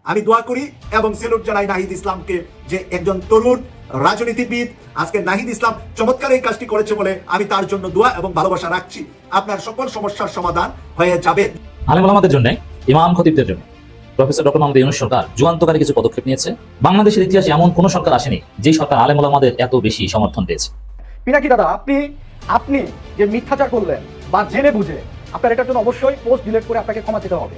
আমি দোয়া করি এবং সেলুট জানাই নাহিদ ইসলামকে, যে একজন তরুণ রাজনীতিবিদ। আজকে নাহিদ ইসলাম চমৎকার এই কাজটি করেছে বলে আমি তার জন্য দোয়া এবং ভালোবাসা রাখছি। আপনার সকল সমস্যার সমাধান হয়ে যাবে। আলেম ওলামাদের জন্য, ইমাম খতিবদের জন্য প্রফেসর ডক্টর মোহাম্মদ ইউনূস সরকার যুগান্তকারী কিছু পদক্ষেপ নিয়েছে। বাংলাদেশের ইতিহাসে এমন কোন সরকার আসেনি যে সরকার আলেম ওলামাদের এত বেশি সমর্থন পেয়েছে। পিনাকি দাদা, আপনি যে মিথ্যাচার করলেন বা জেনে বুঝে, আপনার এটার জন্য অবশ্যই পোস্ট ডিলিট করে আপনাকে ক্ষমা চেতে হবে,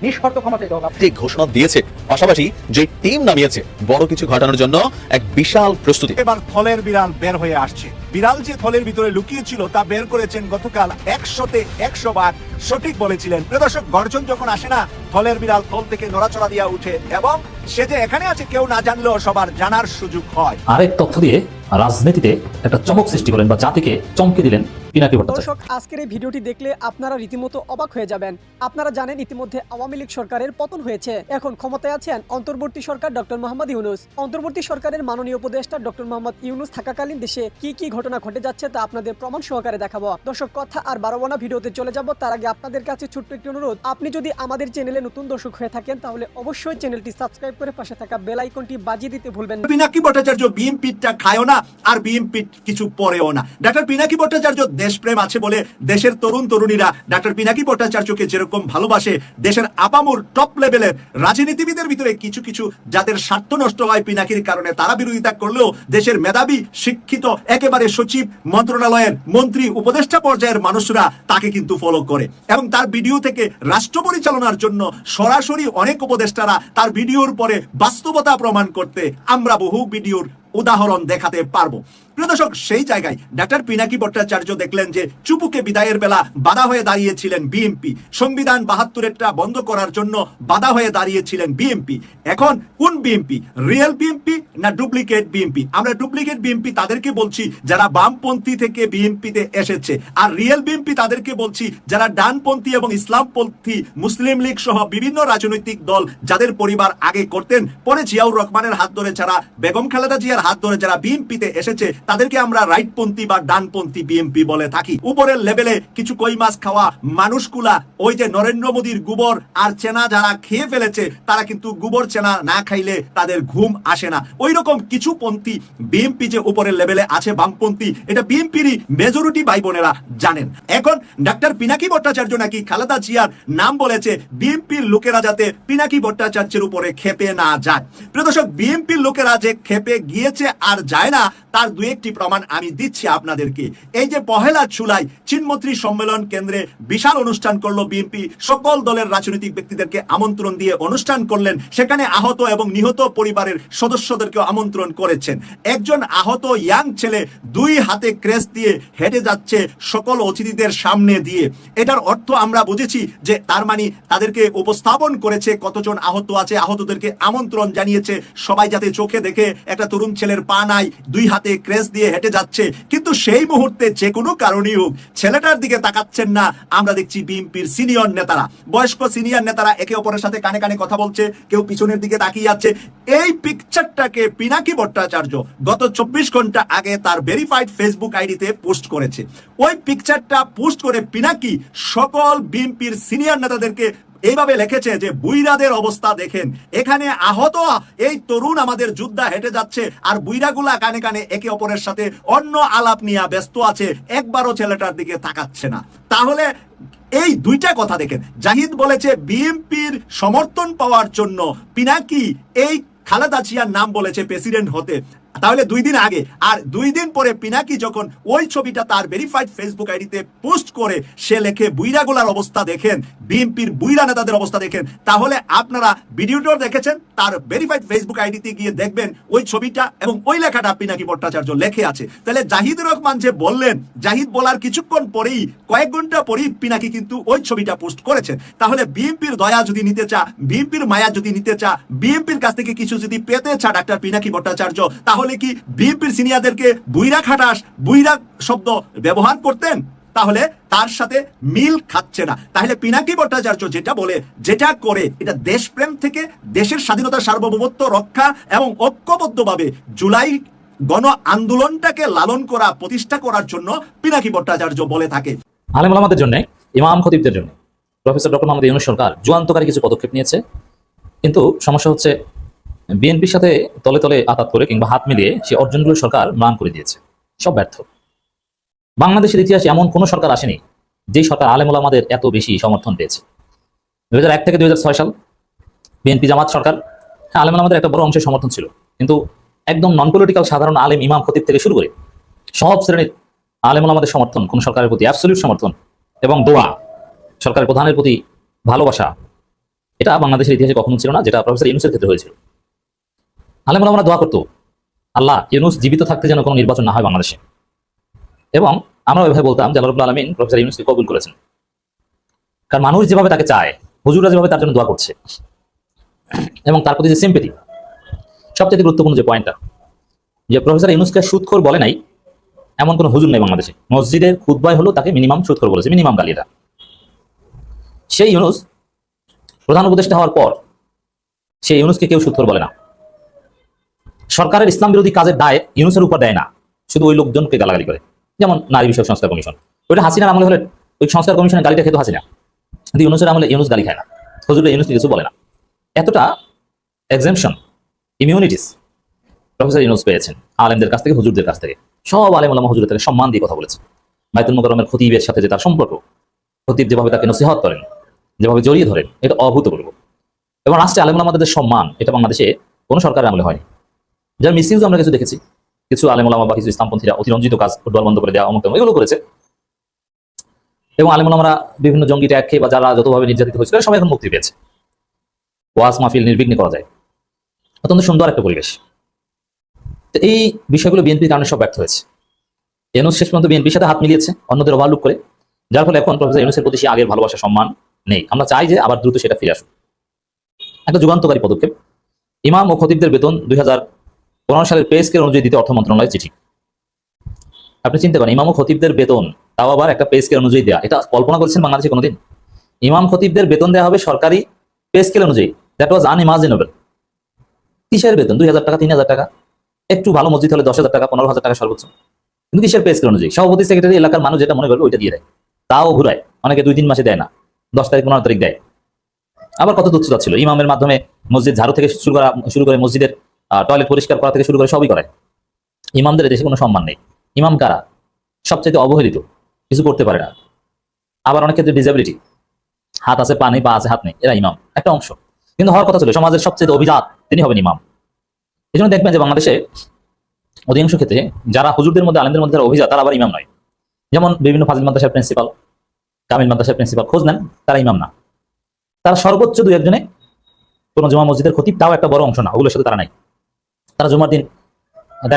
নিঃশর্ত ক্ষমা চেতে হবে। যে ঘোষণা দিয়েছে, পাশাপাশি যে টিম নামিয়েছে বড় কিছু ঘটানোর জন্য এক বিশাল প্রস্তুতি। এবার থলের বিড়াল বের হয়ে আসছে। বিড়াল যে থলের ভিতরে লুকিয়ে ছিল তা বের করেছেন গতকাল 100তে 100 বার সঠিক বলেছিলেন। প্রিয় দর্শক, গর্জন যখন আসে না, থলের বিড়াল থল থেকে নড়াচড়া দিয়া উঠে এবং সে যে এখানে আছে কেউ না জানলেও সবার জানার সুযোগ হয়। আরেক তথ্য দিয়ে রাজনীতিতে একটা চমক সৃষ্টি করেন বা জাতিকে চমকে দিলেন পিনাকি ভট্টাচার্য। দর্শক, আজকের এই ভিডিওটি দেখলে আপনারা রীতিমতো অবাক হয়ে যাবেন। আপনারা জানেন ইতিমধ্যে আওয়ামী লীগ সরকারের পতন হয়েছে। এখন ক্ষমতায় আছেন অন্তর্বর্তী সরকার ডক্টর মোহাম্মদ ইউনূস। অন্তর্বর্তী সরকারের মাননীয় উপদেষ্টা ডক্টর মোহাম্মদ ইউনূস থাকাকালীন দেশে কি কি ঘটনা ঘটে যাচ্ছে তা আপনাদের প্রমাণ সহকারে দেখাবো। দর্শক, কথা আর বাড়াবো না, ভিডিওতে চলে যাব। তার আগে আপনাদের কাছে ছোট্ট একটি অনুরোধ, আপনি যদি আমাদের চ্যানেলে নতুন দর্শক হয়ে থাকেন তাহলে অবশ্যই চ্যানেলটি সাবস্ক্রাইব করে পাশে থাকা বেল আইকনটি বাজিয়ে দিতে ভুলবেন না। পিনাকি ভট্টাচার্য বিএনপিটা খায়ও না আর বিএনপি কিছু পরেও না। ডাক্তার পিনাকি ভট্টাচার্য দেশপ্রেম আছে বলে দেশের তরুণ তরুণীরা ডাক্তার পিনাকি ভট্টাচার্যকে যেরকম ভালোবাসে, দেশের আপামর টপ লেভেলের রাজনীতিবিদের ভিতরে কিছু কিছু যাদের স্বার্থ নষ্ট হয় পিনাকির কারণে, তারা বিরোধিতা করলেও দেশের মেধাবী শিক্ষিত একেবারে সচিব, মন্ত্রণালয়ের মন্ত্রী, উপদেষ্টা পর্যায়ের মানুষরা তাকে কিন্তু ফলো করে এবং তার ভিডিও থেকে রাষ্ট্র পরিচালনার জন্য সরাসরি অনেক উপদেষ্টারা তার ভিডিওর পরে বাস্তবতা প্রমাণ করতে আমরা বহু ভিডিওর উদাহরণ দেখাতে পারবো। প্রিয় দর্শক, সেই জায়গায় ডাক্তার পিনাকি ভট্টাচার্য দেখলেন যে চুপুকে বিদায়ের বেলা বাধা হয়ে দাঁড়িয়েছিলেন বিএনপি, সংবিধান 72টা বন্ধ করার জন্য বাধা হয়ে দাঁড়িয়েছিলেন বিএনপি। এখন কোন বিএনপি, রিয়েল বিএনপি না ডুপ্লিকেট বিএনপি? আমরা ডুপ্লিকেট বিএনপি তাদেরকে বলছি যারা বামপন্থী থেকে বিএনপিতে এসেছে, আর রিয়েল বিএনপি তাদেরকে বলছি যারা ডানপন্থী এবং ইসলামপন্থী, মুসলিম লীগ সহ বিভিন্ন রাজনৈতিক দল যাদের পরিবার আগে করতেন, পরে জিয়াউর রহমানের হাত ধরে যারা, বেগম খালেদা জিয়ার হাত ধরে যারা বিএনপিতে এসেছে, তাদেরকে আমরা রাইটপন্থী বা ডানপন্থী বিএনপি বলে থাকি। উপরের লেভেলে কিছু কই মাছ খাওয়া মানুষগুলা ওই যে নরেন্দ্র মোদীর গোবর আর চেনা যারা খেয়ে ফেলেছে, তারা কিন্তু গোবর চেনা না খাইলে তাদের ঘুম আসে না। ওই রকম কিছু পন্থী বিএনপি যে উপরের লেভেলে আছে, বামপন্থী, এটা বিএনপিরই মেজরিটি ভাই বোনেরা জানেন। এখন ডাক্তার পিনাকি ভট্টাচার্য নাকি খালেদা জিয়ার নাম বলেছে বিএনপির লোকেরা যাতে পিনাকি ভট্টাচার্যের উপরে খেপে না যায়। প্রিয় দর্শক, বিএনপির লোকেরা যে খেপে গিয়েছে আর যায় না তার দু একটি প্রমাণ আমি দিচ্ছি আপনাদেরকে। এই যে 1 জুলাই চিনমন্ত্রী সম্মেলন কেন্দ্রে বিশাল অনুষ্ঠান করলো বিএনপি, সকল দলের রাজনৈতিক ব্যক্তিদেরকে আমন্ত্রণ দিয়ে অনুষ্ঠান করলেন। সেখানে আহত এবং নিহত পরিবারের সদস্যদেরকে আমন্ত্রণ করেছেন। একজন আহত ইয়াং ছেলে 2 হাতে ক্রেস্ট দিয়ে হেঁটে যাচ্ছে সকল অতিথিদের সামনে দিয়ে। এটার অর্থ আমরা বুঝেছি যে তার মানে তাদেরকে উপস্থাপন করেছে কতজন আহত আছে, আহতদেরকে আমন্ত্রণ জানিয়েছে, সবাই যাতে চোখে দেখে একটা তরুণ ছেলের পা নাই, 2 হাতে ক্রেস্ট দিয়ে হেঁটে যাচ্ছে। কিন্তু সেই মুহূর্তে যে কোনো কারণেই হোক ছেলেটার দিকে তাকাচ্ছেন না। আমরা দেখছি বিএনপির সিনিয়র নেতারা, বয়স্ক সিনিয়র নেতারা একে অপরের সাথে কানে কানে কথা বলছে, কেউ পিছনের দিকে তাকিয়ে যাচ্ছে। এই পিকচারটাকে পিনাকি ভট্টাচার্য গত 24 ঘন্টা আগে তার ভেরিফাইড ফেসবুক আইডিতে পোস্ট করেছে। ওই পিকচারটা পোস্ট করে পিনাকি সকল বিএনপির সিনিয়র নেতাদেরকে এইভাবে লিখেছে যে বুইরাদের অবস্থা দেখেন, এখানে আহত এই তরুণ আমাদের যোদ্ধা হেঁটে যাচ্ছে আর বুইরাগুলা কানে কানে একে অপরের সাথে অন্য আলাপ নিয়ে ব্যস্ত আছে, একবারও ছেলেটার দিকে তাকাচ্ছে না। তাহলে এই দুইটা কথা দেখেন। জাহিদ বলেছে বিএনপির সমর্থন পাওয়ার জন্য পিনাকি এই খালেদা জিয়ার নাম বলেছে প্রেসিডেন্ট হতে, তাহলে 2 দিন আগে। আর 2 দিন পরে পিনাকি যখন ওই ছবিটা তার ভেরিফাইড ফেসবুক আইডিতে পোস্ট করে সে লেখে বুইরাগুলার অবস্থা দেখেন, বিএনপির বুইরা নেতাদের অবস্থা দেখেন। তাহলে আপনারা ভিডিওটা দেখেছেন, তার ভেরিফাইড ফেসবুক আইডিতে গিয়ে দেখবেন ওই ছবিটা এবং ওই লেখাটা পিনাকি ভট্টাচার্য লেখে আছে। তাহলে জাহিদুর রহমান যে বললেন, জাহিদ বলার কিছুক্ষণ পরেই, কয়েক ঘন্টা পরেই পিনাকি কিন্তু ওই ছবিটা পোস্ট করেছেন। তাহলে বিএনপির দয়া যদি নিতে চা, বিএনপির মায়া যদি নিতে চা, বিএনপির কাছ থেকে কিছু যদি পেতে চা ডাক্তার পিনাকি ভট্টাচার্য, তাহলে কি বিএনপির সিনিয়রদেরকে বুইরা খাটাস, বুইরা শব্দ ব্যবহার করতেন? তাহলে তার সাথে মিল খাচ্ছে না। তাহলে পিনাকি ভট্টাচার্য যেটা বলে, যেটা করে, এটা দেশপ্রেম থেকে দেশের স্বাধীনতা সার্বভৌমত্ব রক্ষা এবং ঐক্যবদ্ধভাবে জুলাই গণ আন্দোলনটাকে লালন করা, প্রতিষ্ঠা করার জন্য পিনাকি ভট্টাচার্য বলে থাকে। আলেম ওলামাদের জন্য, ইমাম খতিবদের জন্য প্রফেসর ডক্টর মোহাম্মদ ইউনূস সরকার যুগান্তকারী কিছু পদক্ষেপ নিয়েছে। কিন্তু সমস্যা হচ্ছে বিএনপির সাথে তলে তলে আতাত করে কিংবা হাত মিলিয়ে সে অর্জনগুলো সরকার ম্লান করে দিয়েছে, সব ব্যর্থ। বাংলাদেশের ইতিহাসে এমন কোনো সরকার আসেনি যে সরকার আলেম ওলামাদের এত বেশি সমর্থন পেয়েছে। 2001 থেকে 2006 সাল বিএনপি জামাত সরকার, হ্যাঁ, আলেম ওলামাদের একটা বড় অংশের সমর্থন ছিল, কিন্তু একদম নন পলিটিক্যাল সাধারণ আলেম ইমাম খতিব থেকে শুরু করে সব শ্রেণীর আলেম ওলামাদের সমর্থন, কোন সরকারের প্রতি অ্যাবসলিউট সমর্থন এবং দোয়া, সরকারের প্রধানের প্রতি ভালোবাসা, এটা বাংলাদেশের ইতিহাসে কখনো ছিল না, যেটা প্রফেসর ইউনূসের ক্ষেত্রে হয়েছিল। আলেম ওলামারা দোয়া করতো, আল্লাহ ইউনূস জীবিত থাকতে যেন কোনো নির্বাচন না হয় বাংলাদেশে। এবং আমরা ওইভাবে বলতাম যে আল্লাহ রাব্বুল আলামিন প্রফেসর ইউনূসকে কবুল করেছেন, কারণ মানুষ যেভাবে তাকে চায়, হুজুররা যেভাবে তার জন্য দোয়া করছে, এবং তার প্রতি যে সিম্পেথি। সবচেয়ে গুরুত্বপূর্ণ যে পয়েন্টটা, যে প্রফেসর ইউনূসকে সুদখোর বলে নাই এমন কোনো হুজুর নেই বাংলাদেশে। মসজিদের খুতবায় হলো তাকে মিনিমাম সুদখোর বলেছে, মিনিমাম গালিরা। সেই ইউনূস প্রধান উপদেষ্টা হওয়ার পর সেই ইউনূসকে কেউ সুদখোর বলে না। সরকারের ইসলাম বিরোধী কাজের দায় ইউনূসের উপর দেয় না, শুধু ওই লোকজনকে গালাগালি করে। যেমন নারী বিষয়ক সংস্কার কমিশন, ওইটা হাসিনার আমলে হলে ওই সংস্কার কমিশনের গালিটা খেতে হাসিনা, কিন্তু ইউনূসের আমলে ইউনূস গালি খায় না, হুজুরে ইউনূস কিছু বলে না। এতটা এক্সেমশন, ইমিউনিটিস প্রফেসর ইউনূস পেয়েছেন আলেমদের কাছ থেকে, হুজুরদের কাছ থেকে। সব আলেম ওলামা হুজুরের তাকে সম্মান দিয়ে কথা বলেছে। বাইতুল মুকাররমের খতিবের সাথে যে তার সম্পর্ক, খতিব যেভাবে তাকে নসিহত করেন, যেভাবে জড়িয়ে ধরেন, এটা অভূতপূর্ব। এবং রাষ্ট্রে আলেম ওলামাদের সম্মান, এটা বাংলাদেশে কোনো সরকারের আমলে হয়নি। যার মিসইউজ আমরা কিছু দেখেছি, কিছু আলেম ওলামা বা কিছু ইসলামপন্থীরা অতিরঞ্জিত কাজ, ফুটবল বন্ধ করে দেওয়া, অমুক এগুলো করেছে। এবং আলেম ওলামারা বিভিন্ন জঙ্গি ট্যাগ খেয়ে বা যারা যতভাবে নির্যাতিত হয়েছিল, সবাই এখন মুক্তি পেয়েছে। ওয়াজ মাহফিল নির্বিঘ্নে করা যায়, অত্যন্ত সুন্দর একটা পরিবেশ। তো এই বিষয়গুলো বিএনপির কারণে সব ব্যর্থ হয়েছে। ইউনূস শেষ পর্যন্ত বিএনপির সাথে হাত মিলিয়েছে অন্যদের ওভারলুক করে, যার ফলে এখন প্রফেসর ইউনূসের প্রতি সে আগের ভালোবাসা সম্মান নেই। আমরা চাই যে আবার দ্রুত সেটা ফিরে আসুক। একটা যুগান্তকারী পদক্ষেপ, ইমাম ও খতিবদের বেতন 2015 সালের পে স্কেল অনুযায়ী দিতে অর্থ মন্ত্রণালয়ের চিঠি। আপনি চিন্তা করেন, ইমাম ও খতিবদের বেতন তাও আবার একটা পে স্কেল অনুযায়ী দেওয়া, এটা কল্পনা করেছেন বাংলাদেশে কোনোদিন? ইমাম খতিবদের বেতন দেওয়া হবে সরকারি পে স্কেল অনুযায়ী, দ্যাট ওয়াজ আনইমাজিনেবল। কিসের বেতন? 2000 টাকা, 3000 টাকা, একটু ভালো মসজিদ হলে 10,000 টাকা, 15,000 টাকা সর্বোচ্চ। কিন্তু কিসের পে স্কেল অনুযায়ী? সভাপতি সেক্রেটারি এলাকার মানুষ যেটা মনে করবে ওইটা দিয়ে দেয়, তাও ঘুরায়। অনেকে 2-3 মাসে দেয় না, 10 তারিখ 15 তারিখ দেয়। আবার কত তুচ্ছতা ছিল, ইমামের মাধ্যমে মসজিদ ঝাড়ু থেকে শুরু করে মসজিদের টয়লেট পরিষ্কার করা থেকে শুরু করে সবই করায়। ইমামদের দেশে কোনো সম্মান নেই। ইমাম কারা? সবচেয়ে অবহেলিত, কিছু করতে পারে না। আবার অনেক ক্ষেত্রে ডিসেবিলিটি, হাত আছে পা নেই, পা আছে হাত নেই, এরা ইমাম একটা অংশ। কিন্তু হওয়ার কথা ছিল সমাজের সবচেয়ে অভিজাত তিনি হবেন ইমাম। এই জন্য দেখবেন যে বাংলাদেশে অধিকাংশ ক্ষেত্রে যারা হুজুরদের মধ্যে, আলেমদের মধ্যে যারা অভিজাত, তারা আবার ইমাম নয়। যেমন বিভিন্ন ফাজিল মাদ্রাসার প্রিন্সিপাল, কামিল মাদ্রাসার প্রিন্সিপাল খোঁজ নেন, তারা ইমাম না। তারা সর্বোচ্চ 2-1 কোনো জুমা মসজিদের খতিব, তাও একটা বড় অংশ না, ওগুলোর সাথে তারা নাই। তারা জুমার দিন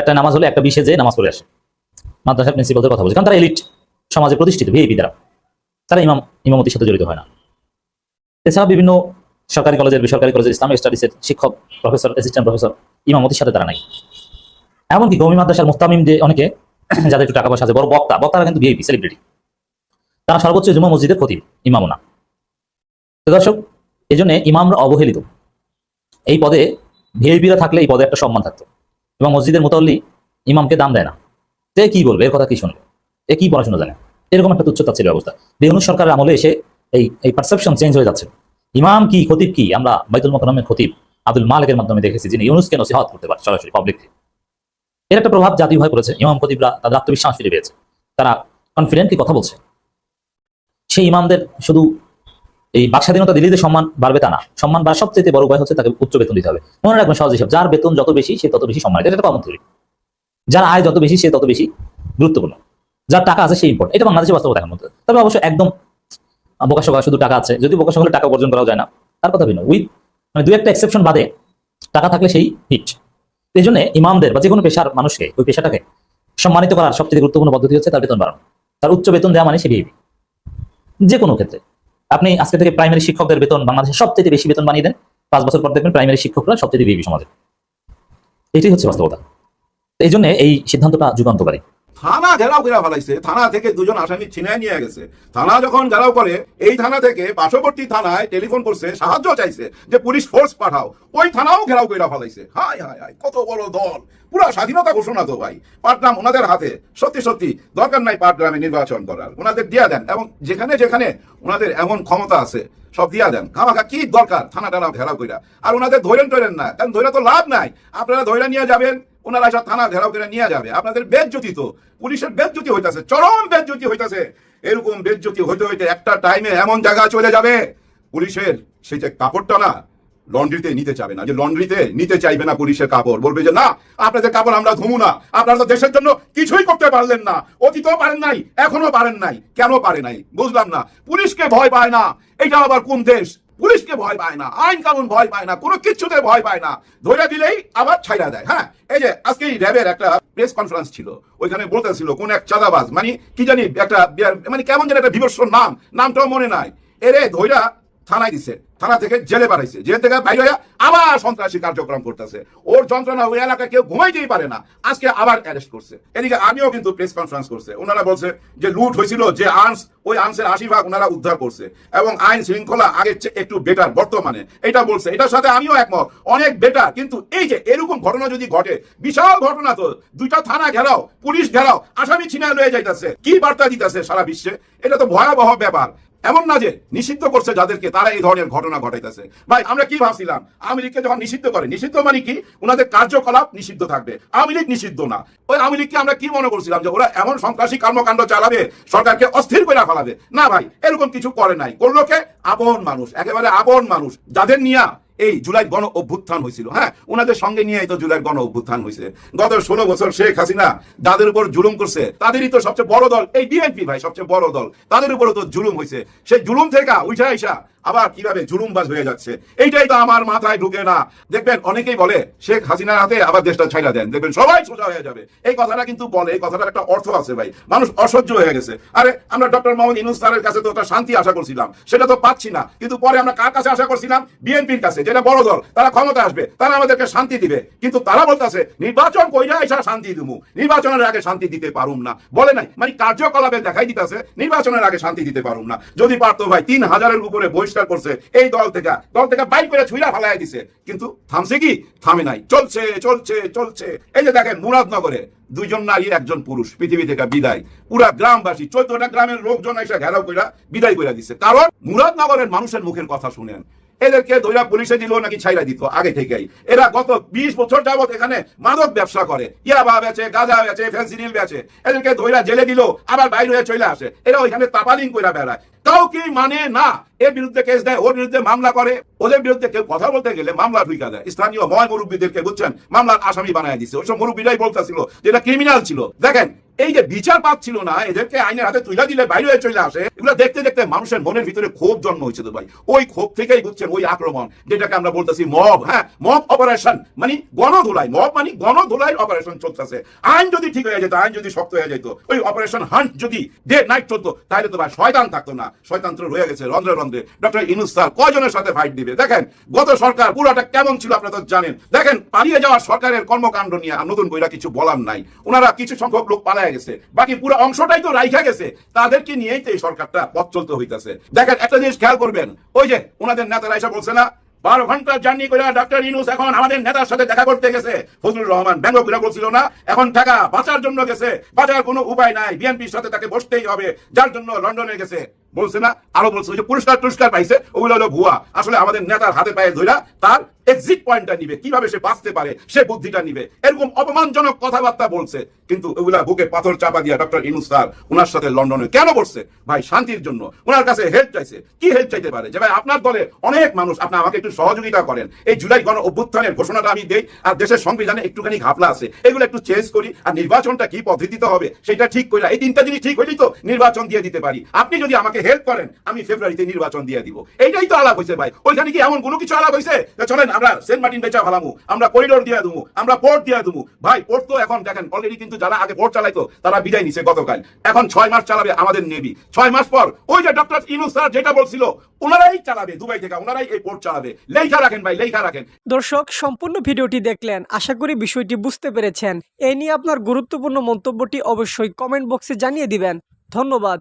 একটা নামাজ হলে একটা 20-এ নামাজ পড়ে আসে, মাদ্রাসার প্রিন্সিপালদের কথা বলছে, কারণ তারা এলিট, সমাজে প্রতিষ্ঠিত ভিআইপি, তারা ইমামতির সাথে জড়িত হয় না। এছাড়া বিভিন্ন সরকারি কলেজের, বেসরকারি কলেজের ইসলামিক স্টাডিজের শিক্ষক, প্রফেসর, অ্যাসিস্ট্যান্ট প্রফেসর, ইমামতির সাথে তারা নাই। এমনকি কওমি মাদ্রাসার মুস্তামিম যে অনেকে, যাদের একটু টাকা পয়সা আছে, বড় বক্তারা কিন্তু ভিআইপি, সেলিব্রিটি, তারা সর্বোচ্চ জুমা মসজিদের খতিব, ইমামও না। তো দর্শক, এই জন্য ইমামরা অবহেলিত। এই পদে ভিআইপিরা থাকলে এই পদে একটা সম্মান থাকতো, এবং মসজিদের মুতাল্লি ইমামকে দাম দেয় না। তে কি বলবে, এর কথা কি শুনবে, এ কি পড়াশোনা জানে, এরকম একটা তুচ্ছতা ছিল অবস্থা। ইউনূস সরকারের আমলে এসে এই পারসেপশন চেঞ্জ হয়ে যাচ্ছে। ইমাম কি, খতিব কি? আমরা বাইতুল মুকাররমের খতিব আব্দুল মালিকের মাধ্যমে দেখেছি, যিনি ইউনূসকে নসিহত করতে পারে সরাসরি পাবলিকলি। এর একটা প্রভাব জাতীয়ভাবে পড়েছে। ইমাম খতিবরা তাদের আত্মবিশ্বাস ফিরে পেয়েছে, তারা কনফিডেন্টলি কথা বলছে। সেই ইমামদের শুধু এই বাক স্বাধীনতা দিলে যে সম্মান বাড়বে তা না, সম্মান বাড়ার সবচেয়ে বড় উপায় হচ্ছে তাকে উচ্চ বেতন দিতে হবে। মনে রাখবেন সহজ হিসাব, যার বেতন যত বেশি সে তত বেশি সম্মানিত, এটা একটা কমন থিওরি। যার আয় যত বেশি সে তত বেশি গুরুত্বপূর্ণ, যার টাকা আছে সেই ইম্পর্টেন্ট, এটা বাংলাদেশের বাস্তবতা এখন মধ্যে। তবে অবশ্য একদম বোকাশোকা শুধু টাকা আছে, যদি বোকাশোকা হলে টাকা উপার্জন করা যায় না, তার কথা ভিন্ন। মানে 2-একটা এক্সেপশন বাদে টাকা থাকলে সেই হিট। এই জন্য ইমামদের বা যে কোনো পেশার মানুষকে, ওই পেশাটাকে সম্মানিত করার সবচেয়ে গুরুত্বপূর্ণ পদ্ধতি হচ্ছে তার বেতন বাড়ানো। তার উচ্চ বেতন দেওয়া মানে সে ভিআইপি। যে কোনো ক্ষেত্রে আপনি আজকে থেকে প্রাইমারি শিক্ষকদের বেতন বাংলাদেশের সবচেয়ে বেশি বেতন বানিয়ে দেন, 5 বছর পর দেখবেন প্রাইমারি শিক্ষকরা সবচেয়ে ভিআইপি সমাজে। এটাই হচ্ছে বাস্তবতা। এই জন্য এই সিদ্ধান্তটা যুগান্তকারী। থানা ঘেরাও করে ফেলাইছে, থানা থেকে 2জন আসামি ছিনায় নিয়ে গেছে। থানা যখন ঘেরাও করে, এই থানা থেকে পার্শ্ববর্তী থানায় টেলিফোন করছে, সাহায্য চাইছে যে পুলিশ ফোর্স পাঠাও, ওই থানাও ঘেরাও করে ফেলাইছে। হায় হায় হায়, কত বড় দল! পুরা স্বাধীনতা ঘোষণা তো ভাই, পাটগ্রাম ওনাদের হাতে। সত্যি সত্যি দরকার নাই পাটগ্রামে নির্বাচন করার, ওনাদের দিয়া দেন। এবং যেখানে যেখানে ওনাদের এমন ক্ষমতা আছে, সব দিয়া দেন। খামাখা কি দরকার থানা টানা ঘেরাও কইরা? আর ওনাদের ধরেন টরেন না, কারণ ধরে তো লাভ নাই। আপনারা ধরে নিয়ে যাবেন, ওনারা সব থানা ঘেরাও করে নিয়ে যাবে। আপনাদের বেজ্জতি তো, পুলিশের বেজ্জতি হইতাছে, চরম বেজ্জতি হইতাছে। এরকম বেজ্জতি হইতে হইতে একটা টাইমে এমন জায়গা চলে যাবে, পুলিশের সেই যে কাপড়টা না লন্ড্রিতে নিতে চাবে না, যে লন্ড্রিতে নিতে চাইবে না পুলিশের কাপড়, বলবে যে না আপনাদের কাপড় আমরা ধুমু না, আপনারা তো দেশের জন্য কিছুই করতে পারলেন না, অতীতও পারেন নাই, এখনো পারেন নাই। কেন পারে নাই বুঝলাম না। পুলিশকে ভয় পায় না, এটা আবার কোন দেশ? পুলিশকে ভয় পায় না, আইন কানুন ভয় পায় না, কোনো কিছুতে ভয় পায় না, ধরে দিলেই আবার ছাইড়া দেয়। হ্যাঁ, এই যে আজকে র্যাবের একটা প্রেস কনফারেন্স ছিল, ওইখানে বলতেছিল কোন এক চাঁদাবাজ, মানে কি জানি একটা মানে কেমন যেন একটা বিভৎস নামটাও মনে নাই, এরে ধইরা থানায় দিছে, থানা থেকে জেলে পাঠাইছে, জেল থেকে বাইরে হইয়া আবার সন্ত্রাসী কার্যক্রম করতেছে। ওর যন্ত্রণা ওই এলাকায় কেউ ঘুমাইতেই পারে না, আজকে আবার অ্যারেস্ট করছে। এদিকে আমিও কিন্তু প্রেস কনফারেন্স করছে, ওনারা বলছে যে লুট হয়েছিল, যে আর্মস, ওই আর্মসের 80% ওনারা উদ্ধার করছে এবং আইন শৃঙ্খলা আগের চেয়ে একটু বেটার বর্তমানে, এটা বলছে। এটার সাথে আমিও একমত, অনেক বেটার। কিন্তু এই যে এরকম ঘটনা যদি ঘটে, বিশাল ঘটনা তো, দুইটা থানা ঘেরাও, পুলিশ ঘেরাও, আসামি ছিনায় লয়ে যাইতেছে, কি বার্তা দিতেছে সারা বিশ্বে? এটা তো ভয়াবহ ব্যাপার। এমন না যে নিষিদ্ধ করছে যাদেরকে, তারা এই ধরনের ঘটনা ঘটাইতেছে। ভাই আমরা কি ভাবছিলাম, আওয়ামী লীগকে যখন নিষিদ্ধ করে, নিষিদ্ধ মানে কি ওনাদের কার্যকলাপ নিষিদ্ধ থাকবে, আওয়ামী লীগ নিষিদ্ধ না। ওই আওয়ামী লীগকে আমরা কি মনে করছিলাম যে ওরা এমন সন্ত্রাসী কর্মকাণ্ড চালাবে, সরকারকে অস্থির করে ফেলাবে? না ভাই, এরকম কিছু করে নাই। করলো কে? আপন মানুষ, একেবারে আপন মানুষ, যাদের নিয়ে এই জুলাই গণ অভ্যুত্থান হয়েছিল। হ্যাঁ, ওনাদের সঙ্গে নিয়ে তো জুলাই গণ অভ্যুত্থান হয়েছে। গত 16 বছর শেখ হাসিনা যাদের উপর জুলুম করছে, তাদেরই তো সবচেয়ে বড় দল এই বিএনপি ভাই, সবচেয়ে বড় দল, তাদের উপরও তো জুলুম হয়েছে। সেই জুলুম থেকে উঠে আইসা আবার কিভাবে জুলুমবাজ হয়ে যাচ্ছে, এইটাই তো আমার মাথায় ঢুকে না। দেখবেন অনেকেই বলে শেখ হাসিনার হাতে আবার দেশটা ছাইড়া দেন, দেখবেন সবাই সোজা হয়ে যাবে। এই কথাটা কিন্তু বলে, এই কথাটার একটা অর্থ আছে ভাই, মানুষ অসহ্য হয়ে গেছে। আরে আমরা ডক্টর মোহাম্মদ ইউনূস স্যারের কাছে তো একটা শান্তি আশা করছিলাম, সেটা তো পাচ্ছি না। কিন্তু পরে আমরা কার কাছে আশা করছিলাম? বিএনপির কাছে, যেটা বড় দল, তারা ক্ষমতা আসবে, তারা আমাদেরকে শান্তি দিবে। কিন্তু তারা বলতেছে নির্বাচন কইরা এসা শান্তি দিমু, নির্বাচনের আগে শান্তি দিতে পারুম না। বলে নাই, মানে কার্যকলাপে দেখাই দিতেছে নির্বাচনের আগে শান্তি দিতে পারুম না। যদি পারতো ভাই, 3000-এর উপরে বহিষ্কার করছে এই দল থেকে বাইক করে ছুঁড়া ফেলাই দিছে, কিন্তু থামছে কি? থামে নাই, চলছে চলছে চলছে। এই যে দেখেন মুরাদনগরে 2জন নারী 1জন পুরুষ পৃথিবী থেকে বিদায়, পুরা গ্রামবাসী 14টা গ্রামের লোকজন এসে ঘেরাও করে বিদায় করে দিচ্ছে। কারণ মুরাদনগরের মানুষের মুখের কথা শুনেন। এদেরকে ধইরা পুলিশে দিল নাকি ছাইরা দিত আগে থেকেই। এরা গত 20 বছর যাবত এখানে মাদক ব্যবসা করে, ইয়াবা বেচে, গাঁজা বেচে, ফেন্সিডিল বেচে। এদেরকে ধইরা জেলে দিল, আবার বাইরে হয়ে চলে আসে। এরা ওইখানে তাপালিং কইরা বেড়ায়, তাও কি মানে না? এর বিরুদ্ধে কেস দেয়, ওর বিরুদ্ধে মামলা করে, ওদের বিরুদ্ধে কেউ কথা বলতে গেলে মামলা ঢুকা দেয়। স্থানীয় ময় মুরব্বীদেরকে বুঝছেন মামলার আসামি বানায় দিচ্ছে। ওইসব মুরব্বীরাই বলতেছিল যে এটা ক্রিমিনাল ছিল। দেখেন এই যে বিচার পাচ্ছিল না, এদেরকে আইনের হাতে তুলে দিলে বাইরে হয়ে চলে আসে। এগুলো দেখতে দেখতে মানুষের মনের ভিতরে ক্ষোভ জন্ম হয়েছে তো ভাই। ওই ক্ষোভ থেকেই বুঝছেন ওই আক্রমণ, যেটাকে আমরা বলতেছি মব। হ্যাঁ, মব অপারেশন মানে গণধোলাই, মব মানে গণধোলাই অপারেশন চলতেছে। আইন যদি ঠিক হয়ে যেত, আইন যদি শক্ত হয়ে যেত, ওই অপারেশন হান্ট যদি ডে নাইট চলতো, তাহলে তো ভাই শয়তান থাকতো না। শয়তান্ত্র রয়ে গেছে রন্ধ্রে রন্ধ্রে। ডক্টর ইউনূস স্যার কয়জনের সাথে ফাইট দিবে? দেখেন গত সরকার পুরাটা কেমন ছিল আপনারা তো জানেন। দেখেন পালিয়ে যাওয়া সরকারের কর্মকাণ্ড নিয়ে নতুন কইরা কিছু বলার নাই। ওনারা কিছু সংখ্যক লোক পালায় গেছে, বাকি পুরো অংশটাই তো রাইখা গেছে। তাদেরকে নিয়েই তো এই সরকারটা পথ চলতে হইতেছে। দেখেন একটা জিনিস খেয়াল করবেন, ওই যে ওনাদের নেতারা এসে বলছে না 12 ঘন্টা জার্নি করে ডক্টর ইউনূস এখন আমাদের নেতার সাথে দেখা করতে গেছে। ফজলুর রহমান ব্যঙ্গ করে বলছিল না, এখন টাকা বাঁচার জন্য গেছে, বাঁচার কোনো উপায় নাই, বিএনপির সাথে তাকে বসতেই হবে, যার জন্য লন্ডনে গেছে। বলছে না, আরো বলছে যে পুরস্কার পাইছে, ওগুলো হলো ভুয়া। আসলে আমাদের নেতার হাতে পায়ে ধইরা তার এক্সিট পয়েন্টটা নিবে, কিভাবে সে বাঁচতে পারে সে বুদ্ধিটা নিবে। এরকম অপমানজনক কথাবার্তা বলছে, কিন্তু ওগুলা বুকে পাথর চাপা দিয়া ডক্টর ইউনূস স্যার ওনার সাথে লন্ডনে কেন বসছে? ভাই শান্তির জন্য। ওনার কাছে হেল্প চাইছে। কি হেল্প চাইতে পারে? যে ভাই আপনার দলে অনেক মানুষ, আপনি আমাকে একটু সহযোগিতা করেন, এই জুলাই গণ অভ্যুত্থানের ঘোষণাটা আমি দেই, আর দেশের সংবিধানে একটুখানি ঘাপলা আছে, এগুলো একটু চেঞ্জ করি, আর নির্বাচনটা কি পদ্ধতিতে হবে সেটা ঠিক করে, এই 3টা জিনিস ঠিক হইলেই তো নির্বাচন দিয়ে দিতে পারি। আপনি যদি আমাকে হেল্প করেন, আমি ফেব্রুয়ারিতে নির্বাচন দিয়ে দিব। এইটাই তো আলাপ হয়েছে ভাই। ওইখানে কি এমন কোনো কিছু আলাপ হয়েছে? চলেন আমরা সেন্ট মার্টিন বেচা ভালামু, আমরা করিডোর দিয়ে দেবো, আমরা পোর্ট দিয়ে দেবো। ভাই পোর্ট তো এখন দেখেন অলরেডি কিন্তু যারা আগে পোর্ট চালাইতো তারা বিদায় নিছে গতকাল। এখন 6 মাস চালাবে আমাদের নেভি। 6 মাস পর ওই যে ডক্টর ইউনূস স্যার যেটা বলছিল, ওনারাই চালাবে, দুবাই থেকে ওনারাই এই পোর্ট চালাবে। লেখা রাখেন ভাই, লেখা রাখেন। দর্শক সম্পূর্ণ ভিডিওটি দেখলেন, আশা করি বিষয়টি বুঝতে পেরেছেন। এই নিয়ে আপনার গুরুত্বপূর্ণ মন্তব্যটি অবশ্যই কমেন্ট বক্সে জানিয়ে দিবেন। ধন্যবাদ।